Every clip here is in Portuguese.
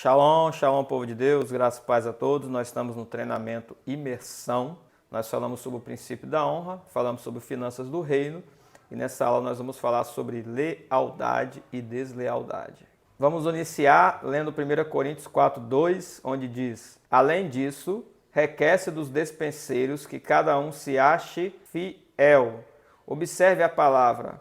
Shalom, shalom, povo de Deus, graça e paz a todos. Nós estamos no treinamento Imersão. Nós falamos sobre o princípio da honra, falamos sobre finanças do reino e nessa aula nós vamos falar sobre lealdade e deslealdade. Vamos iniciar lendo 1 Coríntios 4:2, onde diz: além disso, requer-se dos despenseiros que cada um se ache fiel. Observe a palavra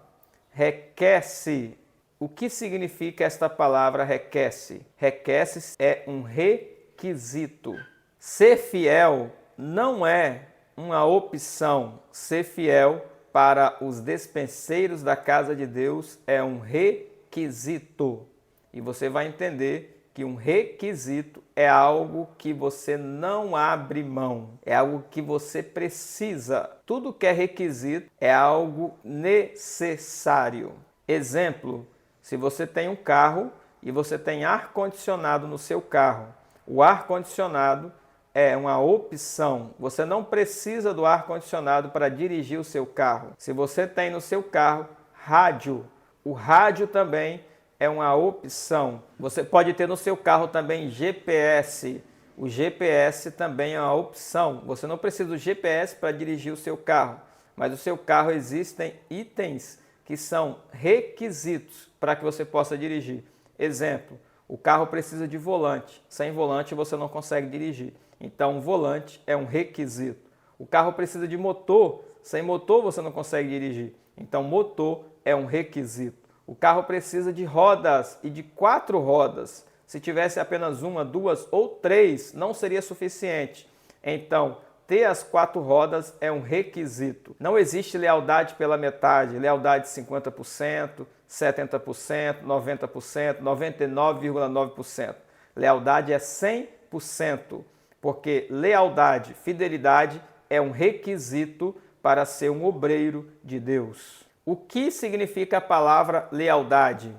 requer-se. O que significa esta palavra requer-se? Requer-se é um requisito. Ser fiel não é uma opção. Ser fiel para os despenseiros da casa de Deus é um requisito. E você vai entender que um requisito é algo que você não abre mão. É algo que você precisa. Tudo que é requisito é algo necessário. Exemplo: se você tem um carro e você tem ar-condicionado no seu carro, o ar-condicionado é uma opção. Você não precisa do ar-condicionado para dirigir o seu carro. Se você tem no seu carro rádio, o rádio também é uma opção. Você pode ter no seu carro também GPS. O GPS também é uma opção. Você não precisa do GPS para dirigir o seu carro, mas no seu carro existem itens que são requisitos para que você possa dirigir. Exemplo: o carro precisa de volante. Sem volante você não consegue dirigir. Então, o volante é um requisito. O carro precisa de motor. Sem motor você não consegue dirigir. Então, motor é um requisito. O carro precisa de rodas e de 4 rodas. Se tivesse apenas 1, 2 ou 3, não seria suficiente. Então, ter as 4 rodas é um requisito. Não existe lealdade pela metade, lealdade 50%, 70%, 90%, 99,9%. Lealdade é 100%, porque lealdade, fidelidade é um requisito para ser um obreiro de Deus. O que significa a palavra lealdade?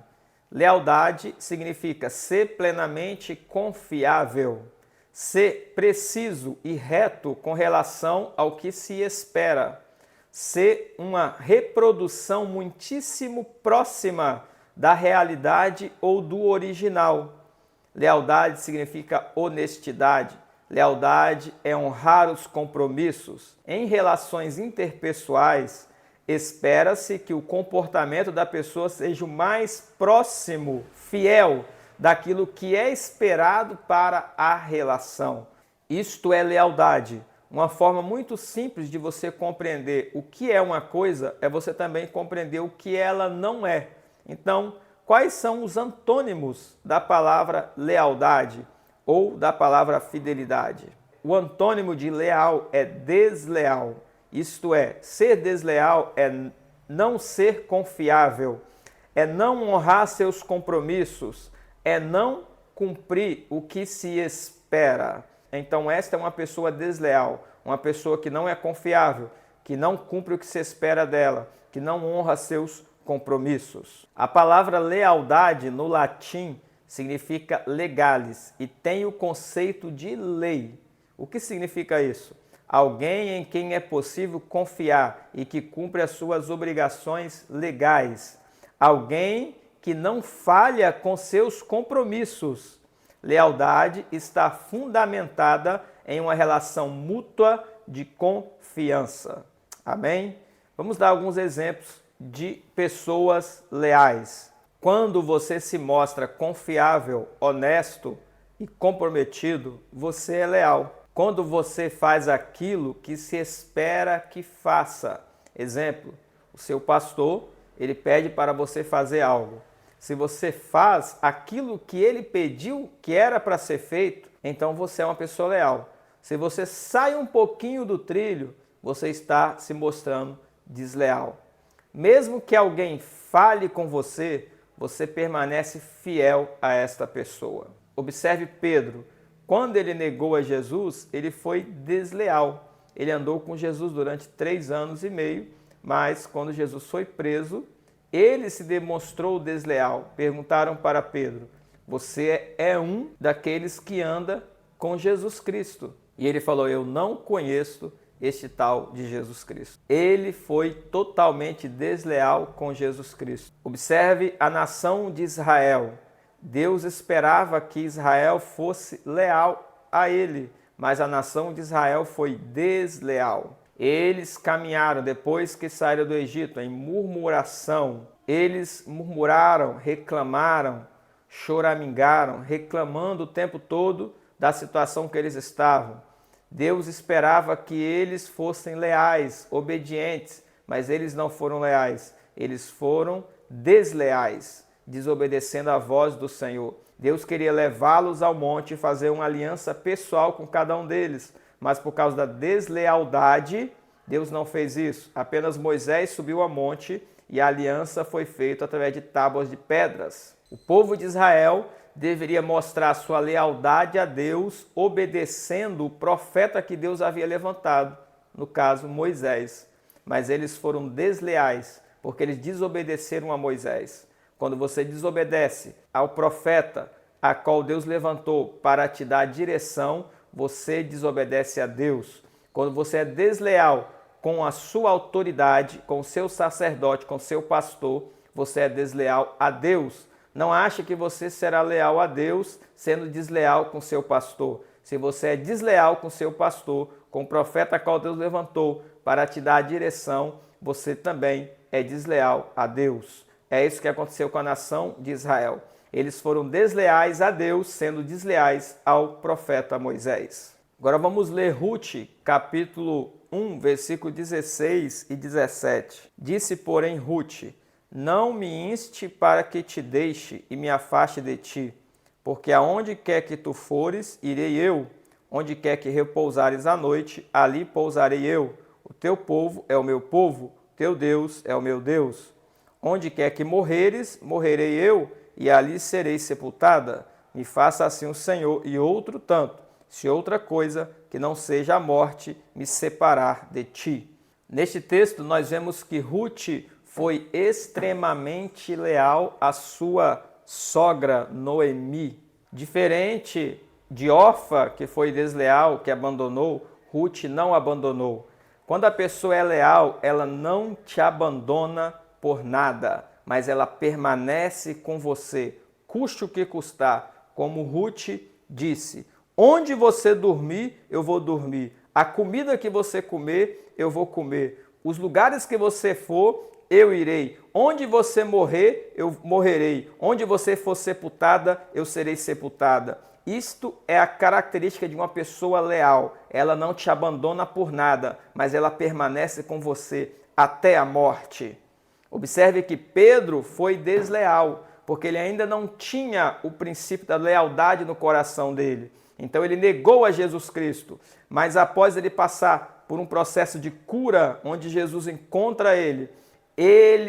Lealdade significa ser plenamente confiável, ser preciso e reto com relação ao que se espera, ser uma reprodução muitíssimo próxima da realidade ou do original. Lealdade significa honestidade. Lealdade é honrar os compromissos. Em relações interpessoais, espera-se que o comportamento da pessoa seja o mais próximo, fiel, daquilo que é esperado para a relação. Isto é lealdade. Uma forma muito simples de você compreender o que é uma coisa é você também compreender o que ela não é. Então, quais são os antônimos da palavra lealdade ou da palavra fidelidade? O antônimo de leal é desleal. Isto é, ser desleal é não ser confiável, é não honrar seus compromissos, é não cumprir o que se espera. Então esta é uma pessoa desleal, uma pessoa que não é confiável, que não cumpre o que se espera dela, que não honra seus compromissos. A palavra lealdade no latim significa legalis e tem o conceito de lei. O que significa isso? Alguém em quem é possível confiar e que cumpre as suas obrigações legais. Alguém que não falha com seus compromissos. Lealdade está fundamentada em uma relação mútua de confiança. Amém? Vamos dar alguns exemplos de pessoas leais. Quando você se mostra confiável, honesto e comprometido, você é leal. Quando você faz aquilo que se espera que faça. Exemplo: o seu pastor, ele pede para você fazer algo. Se você faz aquilo que ele pediu que era para ser feito, então você é uma pessoa leal. Se você sai um pouquinho do trilho, você está se mostrando desleal. Mesmo que alguém fale com você, você permanece fiel a esta pessoa. Observe Pedro. Quando ele negou a Jesus, ele foi desleal. Ele andou com Jesus durante 3 anos e meio, mas quando Jesus foi preso, ele se demonstrou desleal. Perguntaram para Pedro: você é um daqueles que anda com Jesus Cristo? E ele falou: eu não conheço este tal de Jesus Cristo. Ele foi totalmente desleal com Jesus Cristo. Observe a nação de Israel. Deus esperava que Israel fosse leal a ele, mas a nação de Israel foi desleal. Eles caminharam, depois que saíram do Egito, em murmuração. Eles murmuraram, reclamaram, choramingaram, reclamando o tempo todo da situação que eles estavam. Deus esperava que eles fossem leais, obedientes, mas eles não foram leais. Eles foram desleais, desobedecendo a voz do Senhor. Deus queria levá-los ao monte e fazer uma aliança pessoal com cada um deles, mas por causa da deslealdade, Deus não fez isso. Apenas Moisés subiu ao monte e a aliança foi feita através de tábuas de pedras. O povo de Israel deveria mostrar sua lealdade a Deus, obedecendo o profeta que Deus havia levantado, no caso Moisés. Mas eles foram desleais, porque eles desobedeceram a Moisés. Quando você desobedece ao profeta a qual Deus levantou para te dar direção, você desobedece a Deus. Quando você é desleal com a sua autoridade, com o seu sacerdote, com o seu pastor, você é desleal a Deus. Não ache que você será leal a Deus sendo desleal com seu pastor. Se você é desleal com seu pastor, com o profeta a qual Deus levantou para te dar a direção, você também é desleal a Deus. É isso que aconteceu com a nação de Israel. Eles foram desleais a Deus, sendo desleais ao profeta Moisés. Agora vamos ler Rute, capítulo 1, versículo 16 e 17. Disse, porém, Rute: não me inste para que te deixe e me afaste de ti, porque aonde quer que tu fores, irei eu. Onde quer que repousares à noite, ali pousarei eu. O teu povo é o meu povo, teu Deus é o meu Deus. Onde quer que morreres, morrerei eu, e ali serei sepultada. Me faça assim o Senhor, e outro tanto, se outra coisa que não seja a morte me separar de ti. Neste texto nós vemos que Rute foi extremamente leal à sua sogra Noemi. Diferente de Orfa, que foi desleal, que abandonou, Rute não abandonou. Quando a pessoa é leal, ela não te abandona por nada, mas ela permanece com você, custe o que custar. Como Rute disse, onde você dormir, eu vou dormir. A comida que você comer, eu vou comer. Os lugares que você for, eu irei. Onde você morrer, eu morrerei. Onde você for sepultada, eu serei sepultada. Isto é a característica de uma pessoa leal. Ela não te abandona por nada, mas ela permanece com você até a morte. Observe que Pedro foi desleal, porque ele ainda não tinha o princípio da lealdade no coração dele. Então ele negou a Jesus Cristo, mas após ele passar por um processo de cura, onde Jesus encontra ele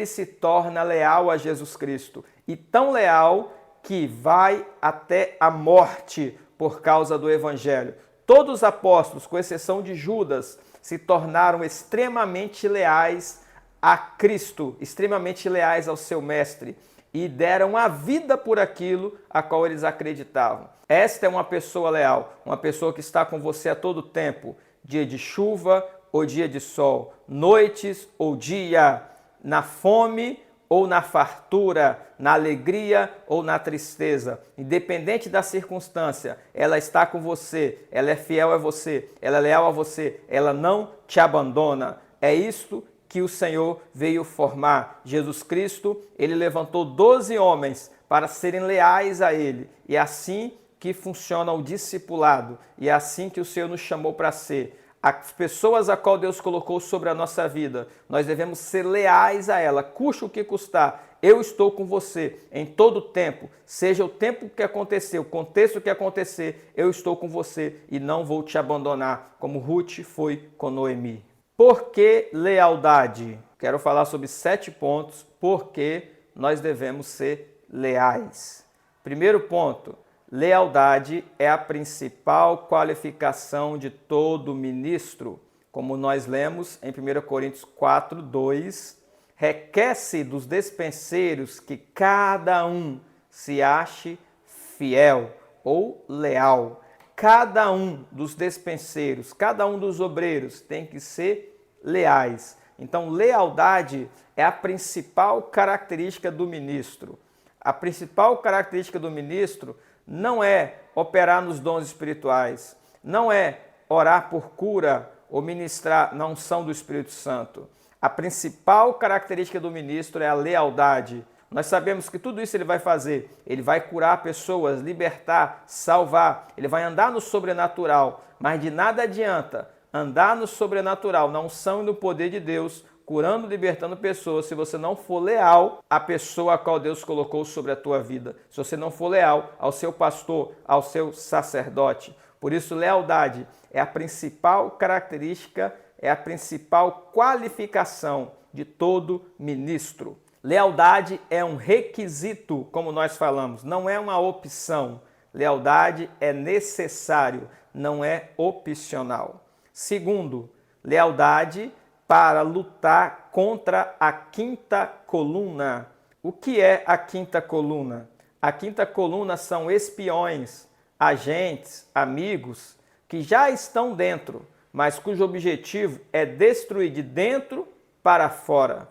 se torna leal a Jesus Cristo. E tão leal que vai até a morte por causa do Evangelho. Todos os apóstolos, com exceção de Judas, se tornaram extremamente leais a Cristo, extremamente leais ao seu mestre, e deram a vida por aquilo a qual eles acreditavam. Esta é uma pessoa leal, uma pessoa que está com você a todo tempo, dia de chuva ou dia de sol, noites ou dia, na fome ou na fartura, na alegria ou na tristeza. Independente da circunstância, ela está com você, ela é fiel a você, ela é leal a você, ela não te abandona. É isto que o Senhor veio formar. Jesus Cristo, ele levantou 12 homens para serem leais a ele. E é assim que funciona o discipulado. E é assim que o Senhor nos chamou para ser. As pessoas a qual Deus colocou sobre a nossa vida, nós devemos ser leais a ela, custe o que custar. Eu estou com você em todo o tempo, seja o tempo que acontecer, o contexto que acontecer, eu estou com você e não vou te abandonar, como Rute foi com Noemi. Por que lealdade? Quero falar sobre 7 pontos por que nós devemos ser leais. Primeiro ponto, lealdade é a principal qualificação de todo ministro. Como nós lemos em 1 Coríntios 4, 2, requer-se dos despenseiros que cada um se ache fiel ou leal. Cada um dos despenseiros, cada um dos obreiros tem que ser leais. Então, lealdade é a principal característica do ministro. A principal característica do ministro não é operar nos dons espirituais, não é orar por cura ou ministrar na unção do Espírito Santo. A principal característica do ministro é a lealdade. Nós sabemos que tudo isso ele vai fazer. Ele vai curar pessoas, libertar, salvar. Ele vai andar no sobrenatural. Mas de nada adianta andar no sobrenatural, na unção e no poder de Deus, curando, libertando pessoas, se você não for leal à pessoa a qual Deus colocou sobre a tua vida. Se você não for leal ao seu pastor, ao seu sacerdote. Por isso, lealdade é a principal característica, é a principal qualificação de todo ministro. Lealdade é um requisito, como nós falamos, não é uma opção. Lealdade é necessário, não é opcional. Segundo, lealdade para lutar contra a quinta coluna. O que é a quinta coluna? A quinta coluna são espiões, agentes, amigos que já estão dentro, mas cujo objetivo é destruir de dentro para fora.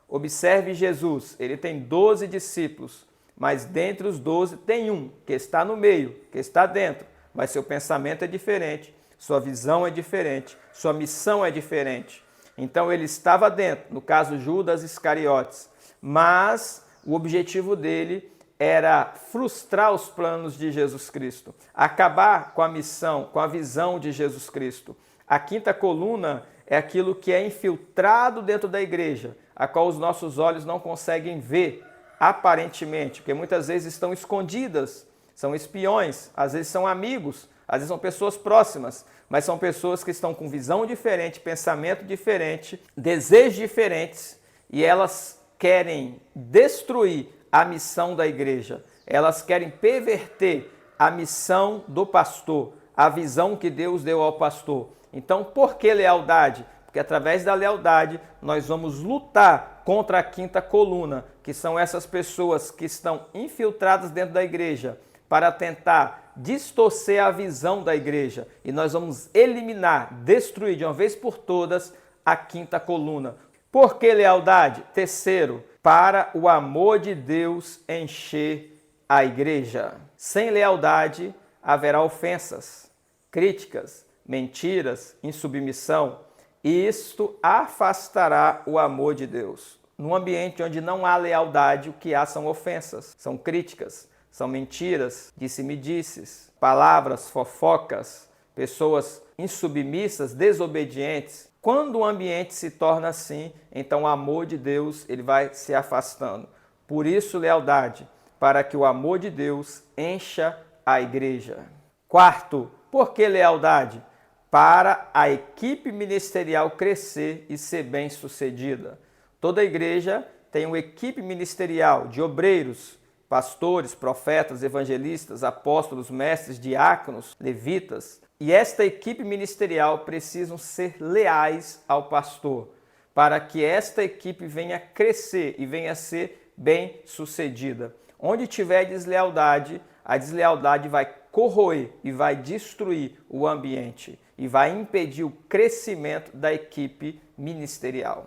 Observe Jesus, ele tem 12 discípulos, mas dentre os 12 tem um que está no meio, que está dentro, mas seu pensamento é diferente, sua visão é diferente, sua missão é diferente. Então ele estava dentro, no caso Judas Iscariotes, mas o objetivo dele era frustrar os planos de Jesus Cristo, acabar com a missão, com a visão de Jesus Cristo. A quinta coluna é aquilo que é infiltrado dentro da igreja, a qual os nossos olhos não conseguem ver aparentemente, porque muitas vezes estão escondidas, são espiões, às vezes são amigos, às vezes são pessoas próximas, mas são pessoas que estão com visão diferente, pensamento diferente, desejos diferentes, e elas querem destruir a missão da igreja, elas querem perverter a missão do pastor, a visão que Deus deu ao pastor. Então, por que lealdade? Porque através da lealdade nós vamos lutar contra a quinta coluna, que são essas pessoas que estão infiltradas dentro da igreja para tentar distorcer a visão da igreja. E nós vamos eliminar, destruir de uma vez por todas a quinta coluna. Por que lealdade? Terceiro, para o amor de Deus encher a igreja. Sem lealdade haverá ofensas, críticas, mentiras, insubmissão, e isto afastará o amor de Deus. Num ambiente onde não há lealdade, o que há são ofensas, são críticas, são mentiras, disse-me-disses, palavras, fofocas, pessoas insubmissas, desobedientes. Quando o ambiente se torna assim, então o amor de Deus ele vai se afastando. Por isso, lealdade, para que o amor de Deus encha a igreja. Quarto, por que lealdade? Para a equipe ministerial crescer e ser bem-sucedida. Toda igreja tem uma equipe ministerial de obreiros, pastores, profetas, evangelistas, apóstolos, mestres, diáconos, levitas. E esta equipe ministerial precisam ser leais ao pastor, para que esta equipe venha crescer e venha ser bem-sucedida. Onde tiver deslealdade, a deslealdade vai corroer e vai destruir o ambiente e vai impedir o crescimento da equipe ministerial.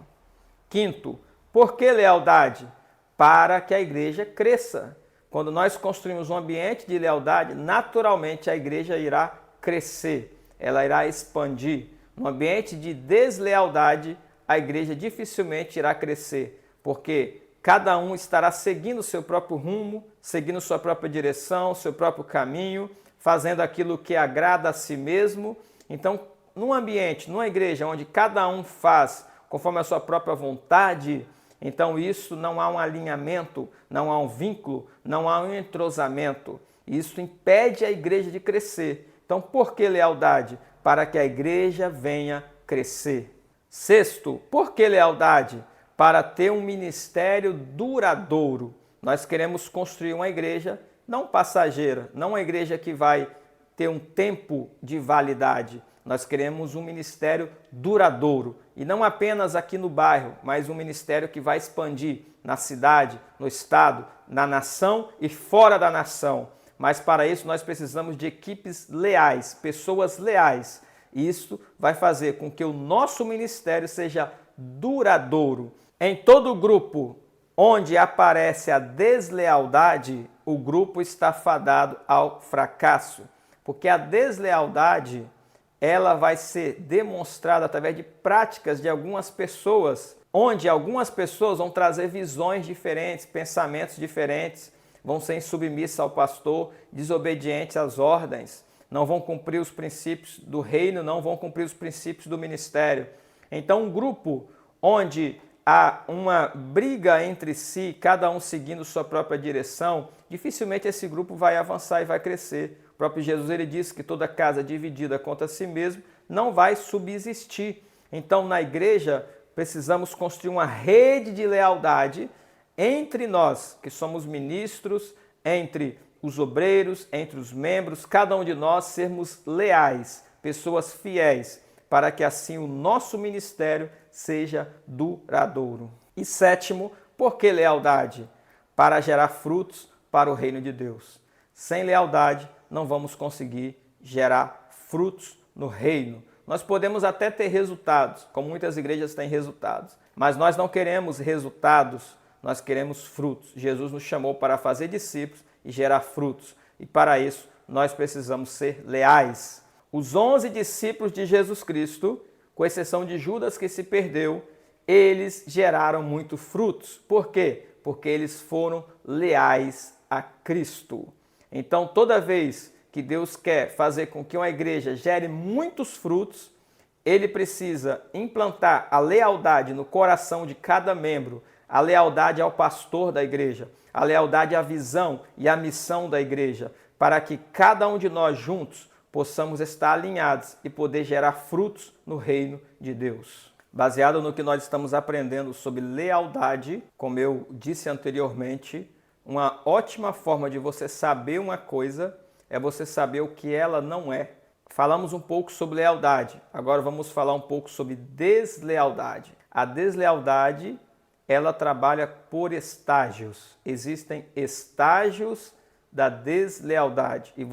Quinto, por que lealdade? Para que a igreja cresça. Quando nós construímos um ambiente de lealdade, naturalmente a igreja irá crescer, ela irá expandir. No ambiente de deslealdade, a igreja dificilmente irá crescer, porque cada um estará seguindo o seu próprio rumo, seguindo sua própria direção, seu próprio caminho, fazendo aquilo que agrada a si mesmo. Então, num ambiente, numa igreja onde cada um faz conforme a sua própria vontade, então isso não há um alinhamento, não há um vínculo, não há um entrosamento. Isso impede a igreja de crescer. Então, por que lealdade? Para que a igreja venha crescer. Sexto, por que lealdade? Para ter um ministério duradouro. Nós queremos construir uma igreja não passageira, não uma igreja que vai ter um tempo de validade. Nós queremos um ministério duradouro. E não apenas aqui no bairro, mas um ministério que vai expandir na cidade, no estado, na nação e fora da nação. Mas para isso nós precisamos de equipes leais, pessoas leais. E isso vai fazer com que o nosso ministério seja duradouro. Em todo grupo onde aparece a deslealdade, o grupo está fadado ao fracasso. Porque a deslealdade, ela vai ser demonstrada através de práticas de algumas pessoas, onde algumas pessoas vão trazer visões diferentes, pensamentos diferentes, vão ser insubmissas ao pastor, desobedientes às ordens, não vão cumprir os princípios do reino, não vão cumprir os princípios do ministério. Então, um grupo onde há uma briga entre si, cada um seguindo sua própria direção, dificilmente esse grupo vai avançar e vai crescer. O próprio Jesus ele disse que toda casa dividida contra si mesmo não vai subsistir. Então, na igreja, precisamos construir uma rede de lealdade entre nós, que somos ministros, entre os obreiros, entre os membros, cada um de nós sermos leais, pessoas fiéis, para que assim o nosso ministério seja duradouro. E sétimo, por que lealdade? Para gerar frutos para o reino de Deus. Sem lealdade, não vamos conseguir gerar frutos no reino. Nós podemos até ter resultados, como muitas igrejas têm resultados, mas nós não queremos resultados, nós queremos frutos. Jesus nos chamou para fazer discípulos e gerar frutos, e para isso nós precisamos ser leais. Os 11 discípulos de Jesus Cristo, com exceção de Judas que se perdeu, eles geraram muito frutos. Por quê? Porque eles foram leais a Cristo. Então, toda vez que Deus quer fazer com que uma igreja gere muitos frutos, ele precisa implantar a lealdade no coração de cada membro, a lealdade ao pastor da igreja, a lealdade à visão e à missão da igreja, para que cada um de nós juntos possamos estar alinhados e poder gerar frutos no reino de Deus. Baseado no que nós estamos aprendendo sobre lealdade, como eu disse anteriormente, uma ótima forma de você saber uma coisa é você saber o que ela não é. Falamos um pouco sobre lealdade, agora vamos falar um pouco sobre deslealdade. A deslealdade, ela trabalha por estágios. Existem estágios da deslealdade e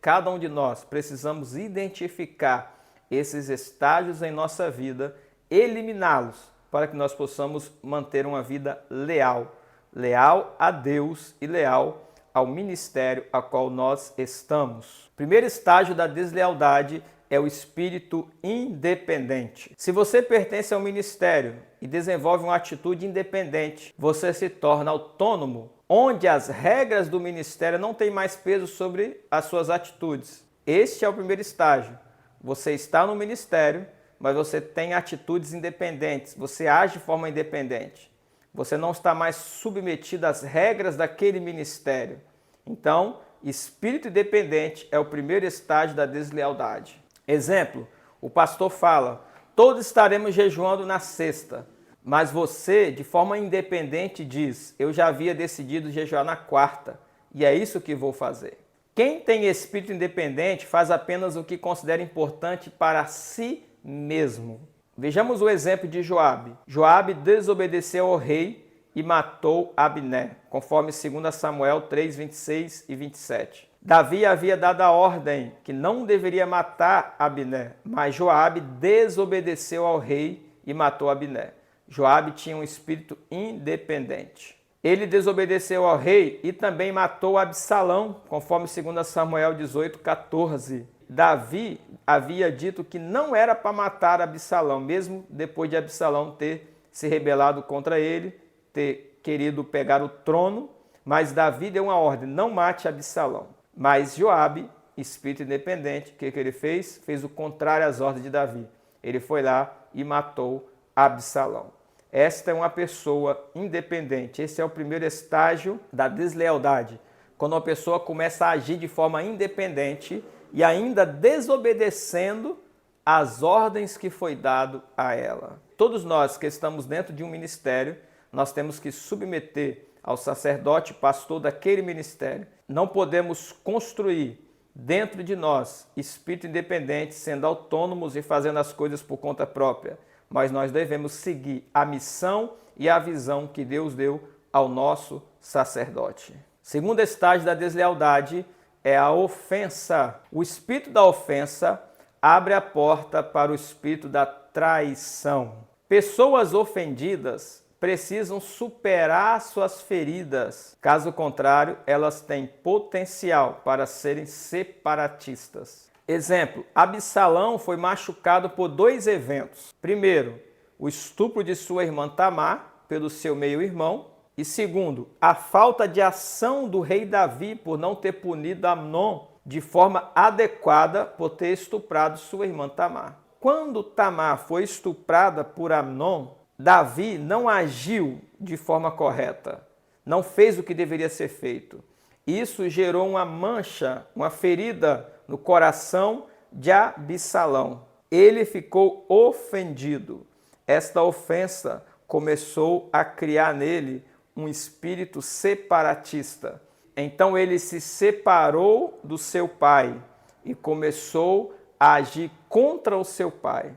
cada um de nós, precisamos identificar esses estágios em nossa vida, eliminá-los, para que nós possamos manter uma vida leal. Leal a Deus e leal ao ministério a qual nós estamos. O primeiro estágio da deslealdade é o espírito independente. Se você pertence ao ministério e desenvolve uma atitude independente, você se torna autônomo, onde as regras do ministério não têm mais peso sobre as suas atitudes. Este é o primeiro estágio. Você está no ministério, mas você tem atitudes independentes, você age de forma independente. Você não está mais submetido às regras daquele ministério. Então, espírito independente é o primeiro estágio da deslealdade. Exemplo, o pastor fala, todos estaremos jejuando na sexta, mas você, de forma independente, diz, eu já havia decidido jejuar na quarta, e é isso que vou fazer. Quem tem espírito independente faz apenas o que considera importante para si mesmo. Vejamos o exemplo de Joabe. Joabe desobedeceu ao rei e matou Abner, conforme 2 Samuel 3, 26 e 27. Davi havia dado a ordem que não deveria matar Abner, mas Joabe desobedeceu ao rei e matou Abner. Joabe tinha um espírito independente. Ele desobedeceu ao rei e também matou Absalão, conforme 2 Samuel 18, 14. Davi havia dito que não era para matar Absalão, mesmo depois de Absalão ter se rebelado contra ele, ter querido pegar o trono, mas Davi deu uma ordem, não mate Absalão. Mas Joabe, espírito independente, o que ele fez? Fez o contrário às ordens de Davi. Ele foi lá e matou Absalão. Esta é uma pessoa independente. Esse é o primeiro estágio da deslealdade. Quando uma pessoa começa a agir de forma independente e ainda desobedecendo às ordens que foi dado a ela. Todos nós que estamos dentro de um ministério, nós temos que submeter ao sacerdote, pastor daquele ministério. Não podemos construir dentro de nós espírito independente, sendo autônomos e fazendo as coisas por conta própria. Mas nós devemos seguir a missão e a visão que Deus deu ao nosso sacerdote. Segundo estágio da deslealdade é a ofensa. O espírito da ofensa abre a porta para o espírito da traição. Pessoas ofendidas precisam superar suas feridas. Caso contrário, elas têm potencial para serem separatistas. Exemplo, Absalão foi machucado por 2 eventos. Primeiro, o estupro de sua irmã Tamar pelo seu meio-irmão. E segundo, a falta de ação do rei Davi por não ter punido Amnon de forma adequada por ter estuprado sua irmã Tamar. Quando Tamar foi estuprada por Amnon, Davi não agiu de forma correta, não fez o que deveria ser feito. Isso gerou uma mancha, uma ferida no coração de Absalão. Ele ficou ofendido. Esta ofensa começou a criar nele um espírito separatista. Então ele se separou do seu pai e começou a agir contra o seu pai.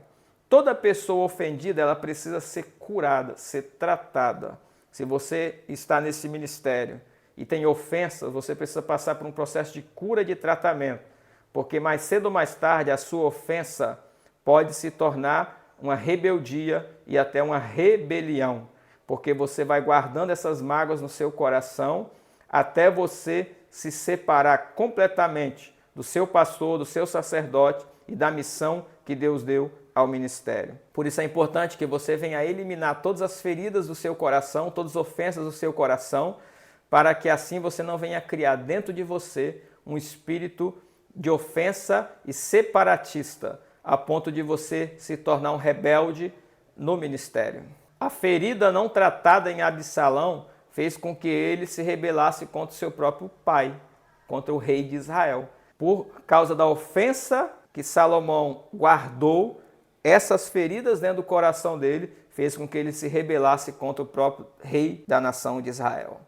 Toda pessoa ofendida, ela precisa ser curada, ser tratada. Se você está nesse ministério e tem ofensas, você precisa passar por um processo de cura e de tratamento, porque mais cedo ou mais tarde a sua ofensa pode se tornar uma rebeldia e até uma rebelião, porque você vai guardando essas mágoas no seu coração até você se separar completamente do seu pastor, do seu sacerdote e da missão que Deus deu ao ministério. Por isso é importante que você venha eliminar todas as feridas do seu coração, todas as ofensas do seu coração, para que assim você não venha criar dentro de você um espírito de ofensa e separatista, a ponto de você se tornar um rebelde no ministério. A ferida não tratada em Absalão fez com que ele se rebelasse contra o seu próprio pai, contra o rei de Israel. Por causa da ofensa que Salomão guardou, essas feridas dentro do coração dele fez com que ele se rebelasse contra o próprio rei da nação de Israel.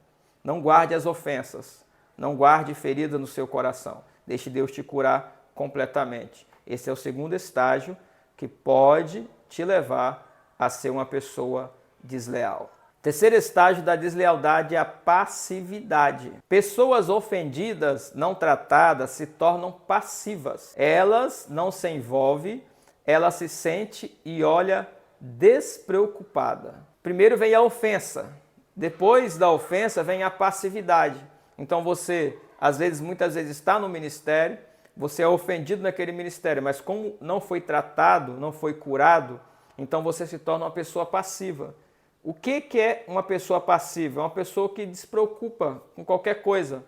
Não guarde as ofensas, não guarde ferida no seu coração. Deixe Deus te curar completamente. Esse é o segundo estágio que pode te levar a ser uma pessoa desleal. Terceiro estágio da deslealdade é a passividade. Pessoas ofendidas, não tratadas, se tornam passivas. Elas não se envolvem, ela se sente e olha despreocupada. Primeiro vem a ofensa, depois da ofensa vem a passividade. Então você, muitas vezes está no ministério, você é ofendido naquele ministério, mas como não foi tratado, não foi curado, então você se torna uma pessoa passiva. O que é uma pessoa passiva? É uma pessoa que despreocupa com qualquer coisa.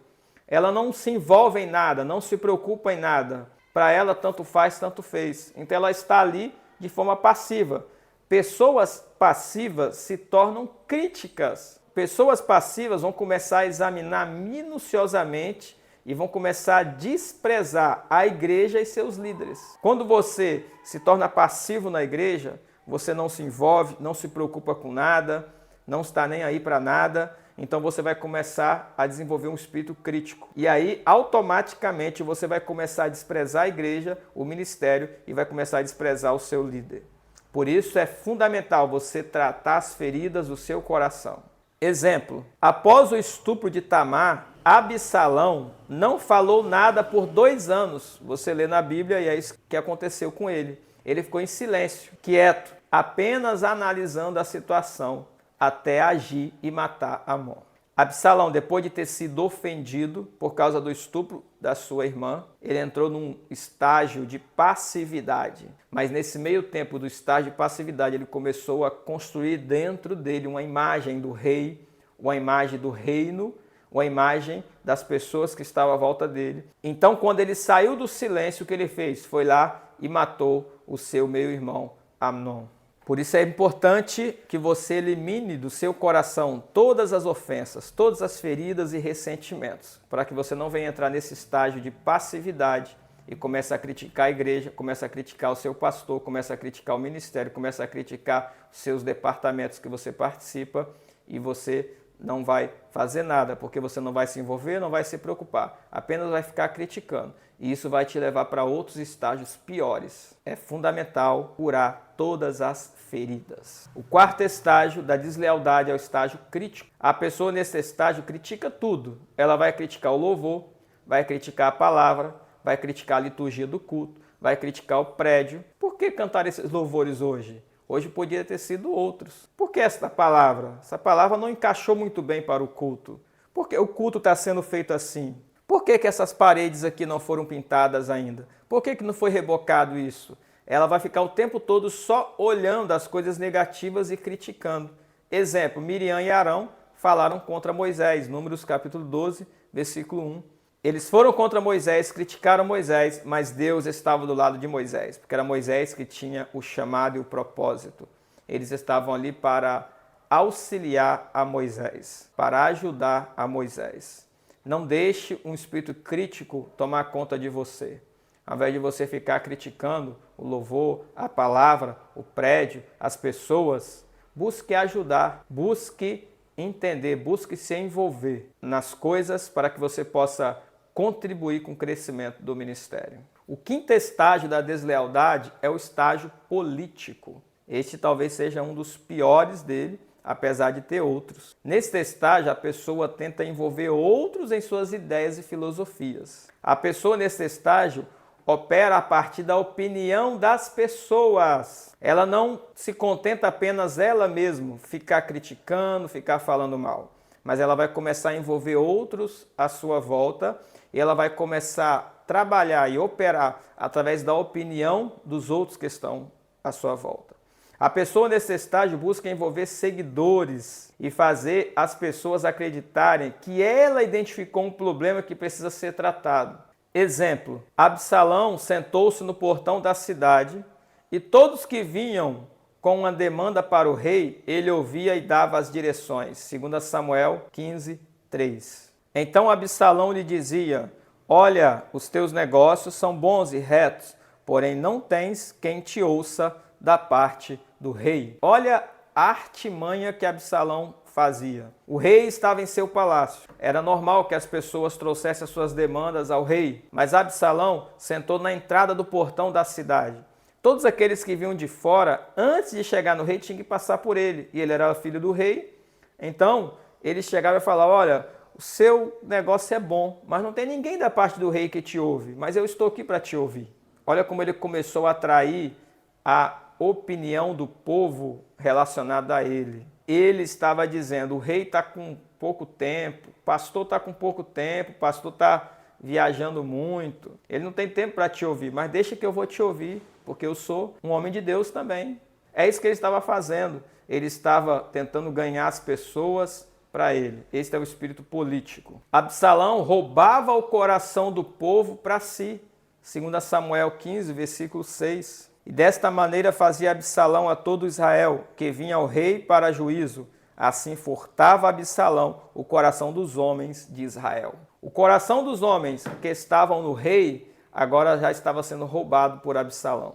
Ela não se envolve em nada, não se preocupa em nada. Para ela, tanto faz, tanto fez. Então ela está ali de forma passiva. Pessoas passivas se tornam críticas. Pessoas passivas vão começar a examinar minuciosamente e vão começar a desprezar a igreja e seus líderes. Quando você se torna passivo na igreja, você não se envolve, não se preocupa com nada, não está nem aí para nada, então você vai começar a desenvolver um espírito crítico. E aí, automaticamente, você vai começar a desprezar a igreja, o ministério, e vai começar a desprezar o seu líder. Por isso é fundamental você tratar as feridas do seu coração. Exemplo, após o estupro de Tamar, Absalão não falou nada por 2 anos. Você lê na Bíblia e é isso que aconteceu com ele. Ele ficou em silêncio, quieto, apenas analisando a situação até agir e matar Amnon. Absalão, depois de ter sido ofendido por causa do estupro da sua irmã, ele entrou num estágio de passividade. Mas nesse meio tempo do estágio de passividade, ele começou a construir dentro dele uma imagem do rei, uma imagem do reino, uma imagem das pessoas que estavam à volta dele. Então, quando ele saiu do silêncio, o que ele fez? Foi lá e matou o seu meio-irmão Amnon. Por isso é importante que você elimine do seu coração todas as ofensas, todas as feridas e ressentimentos, para que você não venha entrar nesse estágio de passividade e comece a criticar a igreja, comece a criticar o seu pastor, comece a criticar o ministério, comece a criticar os seus departamentos que você participa e você não vai fazer nada, porque você não vai se envolver, não vai se preocupar, apenas vai ficar criticando. E isso vai te levar para outros estágios piores. É fundamental curar todas as feridas. O quarto estágio da deslealdade é o estágio crítico. A pessoa nesse estágio critica tudo. Ela vai criticar o louvor, vai criticar a palavra, vai criticar a liturgia do culto, vai criticar o prédio. Por que cantar esses louvores hoje? Hoje podia ter sido outros. Por que esta palavra? Essa palavra não encaixou muito bem para o culto. Por que o culto está sendo feito assim? Por que essas paredes aqui não foram pintadas ainda? Por que não foi rebocado isso? Ela vai ficar o tempo todo só olhando as coisas negativas e criticando. Exemplo, Miriam e Arão falaram contra Moisés, Números capítulo 12, versículo 1. Eles foram contra Moisés, criticaram Moisés, mas Deus estava do lado de Moisés, porque era Moisés que tinha o chamado e o propósito. Eles estavam ali para auxiliar a Moisés, para ajudar a Moisés. Não deixe um espírito crítico tomar conta de você. Ao invés de você ficar criticando o louvor, a palavra, o prédio, as pessoas, busque ajudar, busque entender, busque se envolver nas coisas para que você possa contribuir com o crescimento do ministério. O quinto estágio da deslealdade é o estágio político. Este talvez seja um dos piores dele, apesar de ter outros. Neste estágio, a pessoa tenta envolver outros em suas ideias e filosofias. A pessoa nesse estágio opera a partir da opinião das pessoas. Ela não se contenta apenas ela mesma, ficar criticando, ficar falando mal. Mas ela vai começar a envolver outros à sua volta e ela vai começar a trabalhar e operar através da opinião dos outros que estão à sua volta. A pessoa nesse estágio busca envolver seguidores e fazer as pessoas acreditarem que ela identificou um problema que precisa ser tratado. Exemplo, Absalão sentou-se no portão da cidade e todos que vinham com uma demanda para o rei, ele ouvia e dava as direções. 2 Samuel 15, 3. Então Absalão lhe dizia: olha, os teus negócios são bons e retos, porém não tens quem te ouça da parte do rei. Olha a artimanha que Absalão fazia. O rei estava em seu palácio. Era normal que as pessoas trouxessem as suas demandas ao rei, mas Absalão sentou na entrada do portão da cidade. Todos aqueles que vinham de fora, antes de chegar no rei, tinham que passar por ele. E ele era filho do rei. Então, ele chegava e falava: olha, o seu negócio é bom, mas não tem ninguém da parte do rei que te ouve, mas eu estou aqui para te ouvir. Olha como ele começou a atrair a opinião do povo relacionada a ele. Ele estava dizendo: o rei está com pouco tempo, o pastor está com pouco tempo, o pastor está viajando muito, ele não tem tempo para te ouvir, mas deixa que eu vou te ouvir, porque eu sou um homem de Deus também. É isso que ele estava fazendo. Ele estava tentando ganhar as pessoas para ele. Esse é o espírito político. Absalão roubava o coração do povo para si. 2 Samuel 15, versículo 6. E desta maneira fazia Absalão a todo Israel, que vinha ao rei para juízo. Assim furtava Absalão o coração dos homens de Israel. O coração dos homens que estavam no rei agora já estava sendo roubado por Absalão.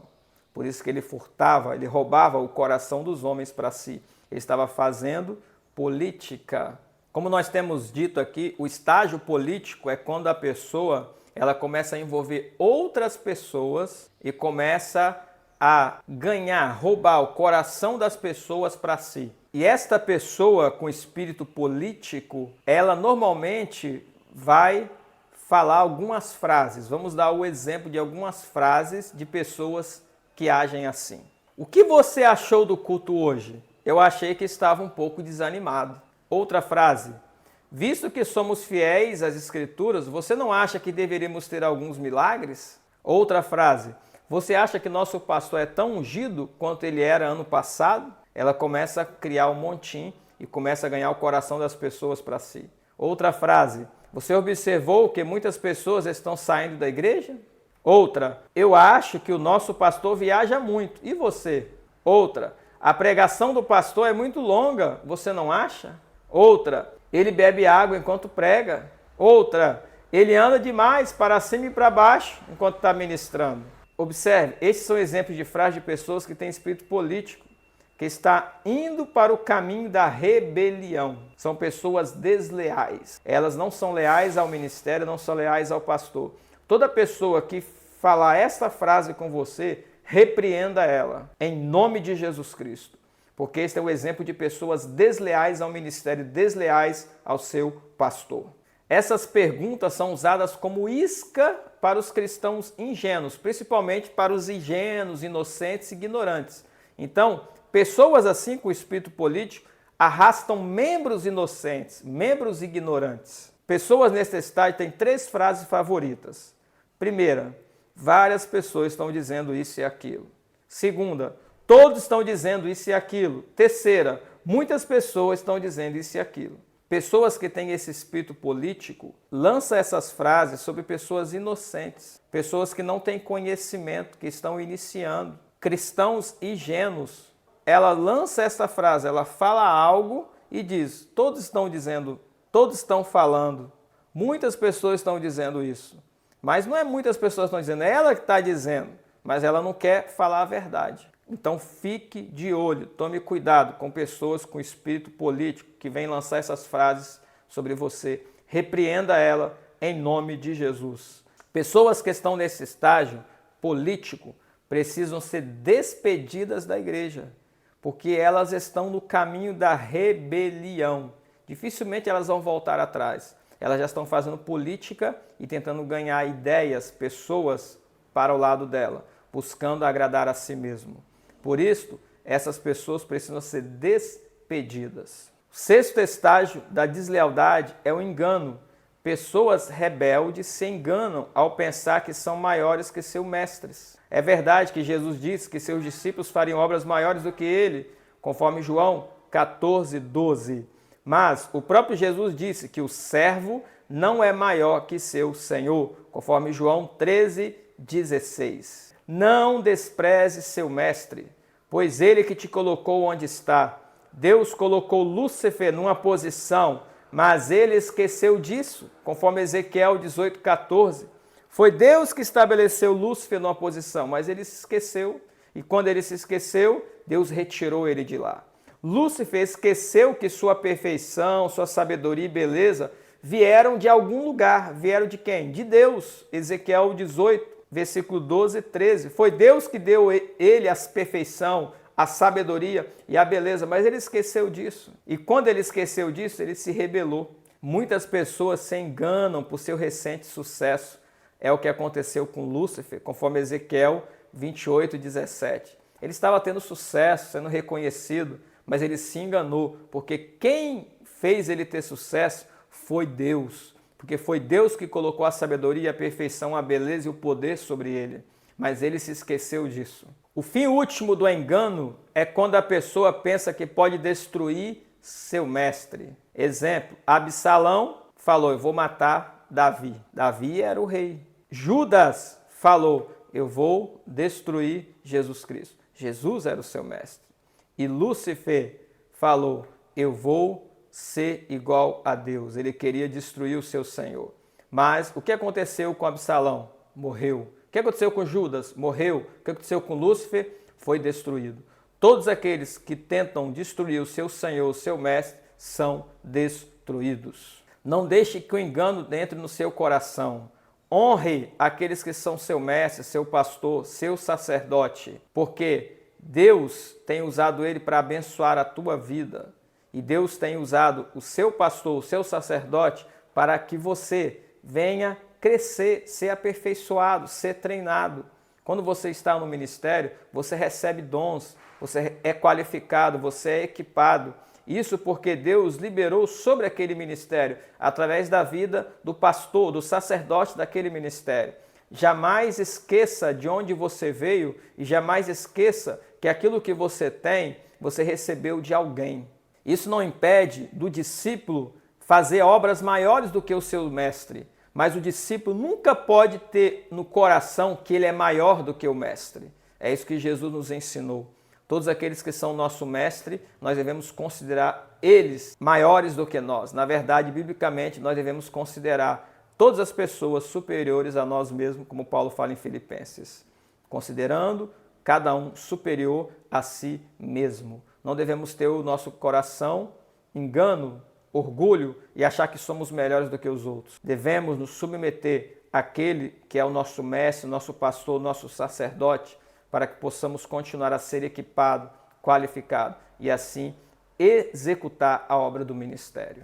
Por isso que ele furtava, ele roubava o coração dos homens para si. Ele estava fazendo política. Como nós temos dito aqui, o estágio político é quando a pessoa ela começa a envolver outras pessoas e começa a ganhar, roubar o coração das pessoas para si. E esta pessoa com espírito político, ela normalmente vai falar algumas frases. Vamos dar o exemplo de algumas frases de pessoas que agem assim. O que você achou do culto hoje? Eu achei que estava um pouco desanimado. Outra frase. Visto que somos fiéis às Escrituras, você não acha que deveríamos ter alguns milagres? Outra frase. Você acha que nosso pastor é tão ungido quanto ele era ano passado? Ela começa a criar um montim e começa a ganhar o coração das pessoas para si. Outra frase. Você observou que muitas pessoas estão saindo da igreja? Outra. Eu acho que o nosso pastor viaja muito. E você? Outra. A pregação do pastor é muito longa. Você não acha? Outra. Ele bebe água enquanto prega. Outra. Ele anda demais para cima e para baixo enquanto está ministrando. Observe, esses são exemplos de frases de pessoas que têm espírito político, que está indo para o caminho da rebelião. São pessoas desleais. Elas não são leais ao ministério, não são leais ao pastor. Toda pessoa que falar essa frase com você, repreenda ela, em nome de Jesus Cristo. Porque este é o exemplo de pessoas desleais ao ministério, desleais ao seu pastor. Essas perguntas são usadas como isca para os cristãos ingênuos, principalmente para os ingênuos, inocentes e ignorantes. Então, Pessoas assim com espírito político arrastam membros inocentes, membros ignorantes. Pessoas nesse estágio têm 3 frases favoritas. Primeira, várias pessoas estão dizendo isso e aquilo. Segunda, todos estão dizendo isso e aquilo. Terceira, muitas pessoas estão dizendo isso e aquilo. Pessoas que têm esse espírito político lançam essas frases sobre pessoas inocentes, pessoas que não têm conhecimento, que estão iniciando, cristãos ingênuos. Ela lança essa frase, ela fala algo e diz, todos estão dizendo, todos estão falando, muitas pessoas estão dizendo isso. Mas não é muitas pessoas que estão dizendo, é ela que está dizendo, mas ela não quer falar a verdade. Então fique de olho, tome cuidado com pessoas com espírito político que vêm lançar essas frases sobre você. Repreenda ela em nome de Jesus. Pessoas que estão nesse estágio político precisam ser despedidas da igreja, porque elas estão no caminho da rebelião. Dificilmente elas vão voltar atrás. Elas já estão fazendo política e tentando ganhar ideias, pessoas para o lado dela, buscando agradar a si mesmo. Por isso, essas pessoas precisam ser despedidas. O 6º estágio da deslealdade é o engano. Pessoas rebeldes se enganam ao pensar que são maiores que seus mestres. É verdade que Jesus disse que seus discípulos fariam obras maiores do que ele, conforme João 14:12. Mas o próprio Jesus disse que o servo não é maior que seu Senhor, conforme João 13:16. Não despreze seu mestre, pois ele que te colocou onde está. Deus colocou Lúcifer numa posição, mas ele esqueceu disso, conforme Ezequiel 18:14. Foi Deus que estabeleceu Lúcifer numa posição, mas ele se esqueceu, e quando ele se esqueceu, Deus retirou ele de lá. Lúcifer esqueceu que sua perfeição, sua sabedoria e beleza vieram de algum lugar. Vieram de quem? De Deus. Ezequiel 18, versículo 12 e 13. Foi Deus que deu ele a perfeição, a sabedoria e a beleza, mas ele esqueceu disso. E quando ele esqueceu disso, ele se rebelou. Muitas pessoas se enganam por seu recente sucesso. É o que aconteceu com Lúcifer, conforme Ezequiel 28:17. Ele estava tendo sucesso, sendo reconhecido, mas ele se enganou, porque quem fez ele ter sucesso foi Deus. Porque foi Deus que colocou a sabedoria, a perfeição, a beleza e o poder sobre ele. Mas ele se esqueceu disso. O fim último do engano é quando a pessoa pensa que pode destruir seu mestre. Exemplo, Absalão falou, eu vou matar Davi. Davi era o rei. Judas falou, eu vou destruir Jesus Cristo. Jesus era o seu mestre. E Lúcifer falou, eu vou ser igual a Deus. Ele queria destruir o seu Senhor. Mas o que aconteceu com Absalão? Morreu. O que aconteceu com Judas? Morreu. O que aconteceu com Lúcifer? Foi destruído. Todos aqueles que tentam destruir o seu Senhor, o seu mestre, são destruídos. Não deixe que o engano entre no seu coração. Honre aqueles que são seu mestre, seu pastor, seu sacerdote, porque Deus tem usado ele para abençoar a tua vida. E Deus tem usado o seu pastor, o seu sacerdote, para que você venha crescer, ser aperfeiçoado, ser treinado. Quando você está no ministério, você recebe dons, você é qualificado, você é equipado. Isso porque Deus liberou sobre aquele ministério, através da vida do pastor, do sacerdote daquele ministério. Jamais esqueça de onde você veio e jamais esqueça que aquilo que você tem, você recebeu de alguém. Isso não impede do discípulo fazer obras maiores do que o seu mestre, mas o discípulo nunca pode ter no coração que ele é maior do que o mestre. É isso que Jesus nos ensinou. Todos aqueles que são nosso mestre, nós devemos considerar eles maiores do que nós. Na verdade, biblicamente, nós devemos considerar todas as pessoas superiores a nós mesmos, como Paulo fala em Filipenses, considerando cada um superior a si mesmo. Não devemos ter o nosso coração engano, orgulho e achar que somos melhores do que os outros. Devemos nos submeter àquele que é o nosso mestre, nosso pastor, nosso sacerdote, para que possamos continuar a ser equipado, qualificado e assim executar a obra do ministério.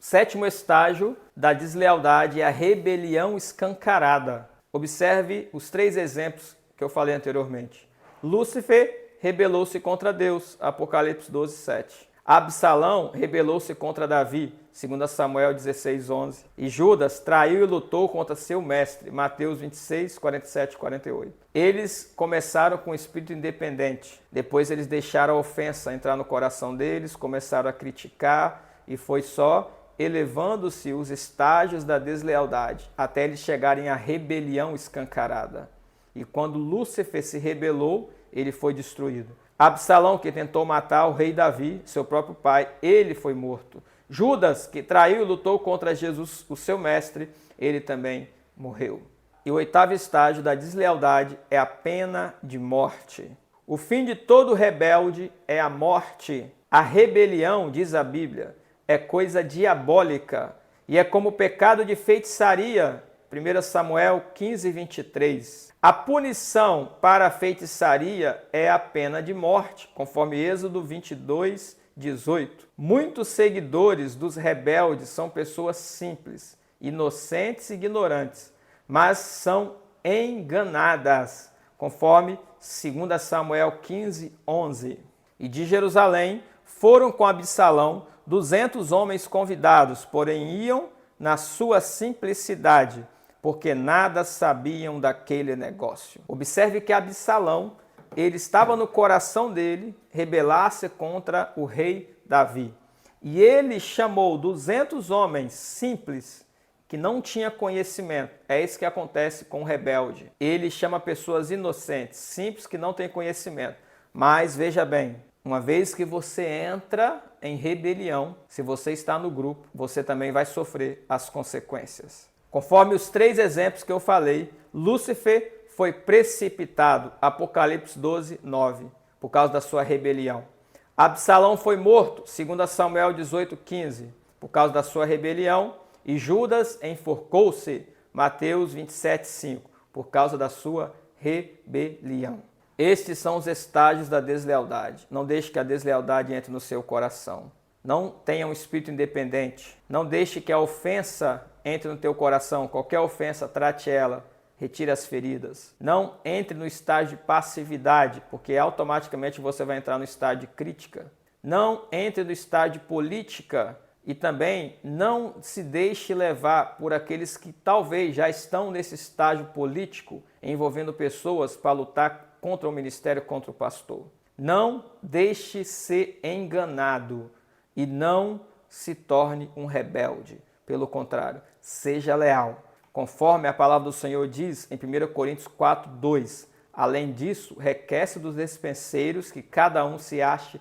7º estágio da deslealdade é a rebelião escancarada. Observe os 3 exemplos que eu falei anteriormente. Lúcifer rebelou-se contra Deus, Apocalipse 12, 7. Absalão rebelou-se contra Davi, 2 Samuel 16, 11. E Judas traiu e lutou contra seu mestre, Mateus 26, 47 e 48. Eles começaram com um espírito independente. Depois eles deixaram a ofensa entrar no coração deles, começaram a criticar e foi só elevando-se os estágios da deslealdade, até eles chegarem à rebelião escancarada. E quando Lúcifer se rebelou, ele foi destruído. Absalão, que tentou matar o rei Davi, seu próprio pai, ele foi morto. Judas, que traiu e lutou contra Jesus, o seu mestre, ele também morreu. E o oitavo estágio da deslealdade é a pena de morte. O fim de todo rebelde é a morte. A rebelião, diz a Bíblia, é coisa diabólica e é como o pecado de feitiçaria, 1 Samuel 15, 23. A punição para a feitiçaria é a pena de morte, conforme Êxodo 22, 18. Muitos seguidores dos rebeldes são pessoas simples, inocentes e ignorantes, mas são enganadas, conforme 2 Samuel 15, 11. E de Jerusalém foram com Absalão 200 homens convidados, porém iam na sua simplicidade, porque nada sabiam daquele negócio. Observe que Absalão, ele estava no coração dele rebelar-se contra o rei Davi. E ele chamou 200 homens simples, que não tinham conhecimento. É isso que acontece com o rebelde. Ele chama pessoas inocentes, simples, que não têm conhecimento. Mas veja bem, uma vez que você entra em rebelião, se você está no grupo, você também vai sofrer as consequências. Conforme os 3 exemplos que eu falei, Lúcifer foi precipitado, Apocalipse 12, 9, por causa da sua rebelião. Absalão foi morto, 2 Samuel 18, 15, por causa da sua rebelião. E Judas enforcou-se, Mateus 27, 5, por causa da sua rebelião. Estes são os estágios da deslealdade. Não deixe que a deslealdade entre no seu coração. Não tenha um espírito independente. Não deixe que a ofensa entre no teu coração. Qualquer ofensa, trate ela. Retire as feridas. Não entre no estágio de passividade, porque automaticamente você vai entrar no estágio de crítica. Não entre no estágio de política e também não se deixe levar por aqueles que talvez já estão nesse estágio político, envolvendo pessoas para lutar contra o ministério, contra o pastor. Não deixe ser enganado e não se torne um rebelde. Pelo contrário, seja leal. Conforme a palavra do Senhor diz em 1 Coríntios 4, 2. Além disso, requer-se dos despenseiros que cada um se ache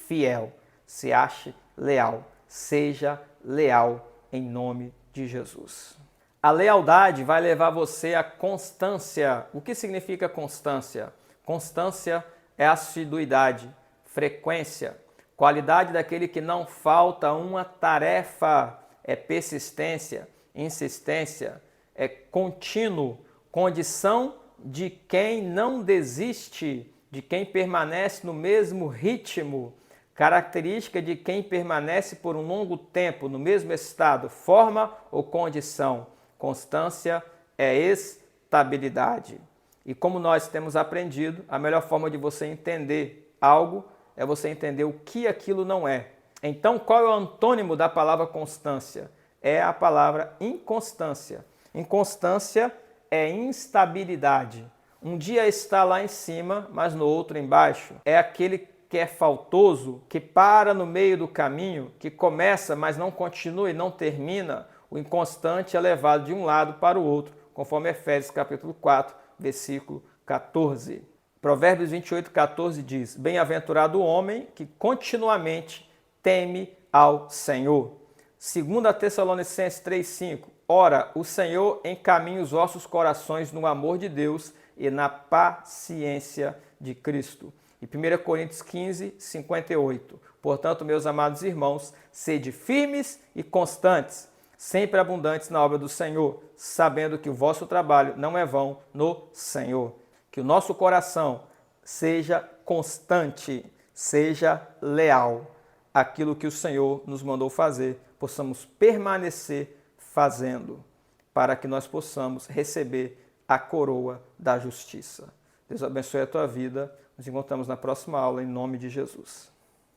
fiel, se ache leal. Seja leal em nome de Jesus. A lealdade vai levar você à constância. O que significa constância? Constância é assiduidade, frequência, qualidade daquele que não falta uma tarefa, é persistência, insistência, é contínuo, condição de quem não desiste, de quem permanece no mesmo ritmo, característica de quem permanece por um longo tempo no mesmo estado, forma ou condição. Constância é estabilidade. E como nós temos aprendido, a melhor forma de você entender algo é você entender o que aquilo não é. Então, qual é o antônimo da palavra constância? É a palavra inconstância. Inconstância é instabilidade. Um dia está lá em cima, mas no outro embaixo. É aquele que é faltoso, que para no meio do caminho, que começa, mas não continua e não termina. O inconstante é levado de um lado para o outro, conforme Efésios capítulo 4, versículo 14. Provérbios 28, 14 diz: Bem-aventurado o homem que continuamente teme ao Senhor. 2 Tessalonicenses 3, 5. Ora, o Senhor encaminha os vossos corações no amor de Deus e na paciência de Cristo. E 1 Coríntios 15, 58. Portanto, meus amados irmãos, sede firmes e constantes, sempre abundantes na obra do Senhor, sabendo que o vosso trabalho não é vão no Senhor. Que o nosso coração seja constante, seja leal. Aquilo que o Senhor nos mandou fazer, possamos permanecer fazendo, para que nós possamos receber a coroa da justiça. Deus abençoe a tua vida. Nos encontramos na próxima aula, em nome de Jesus.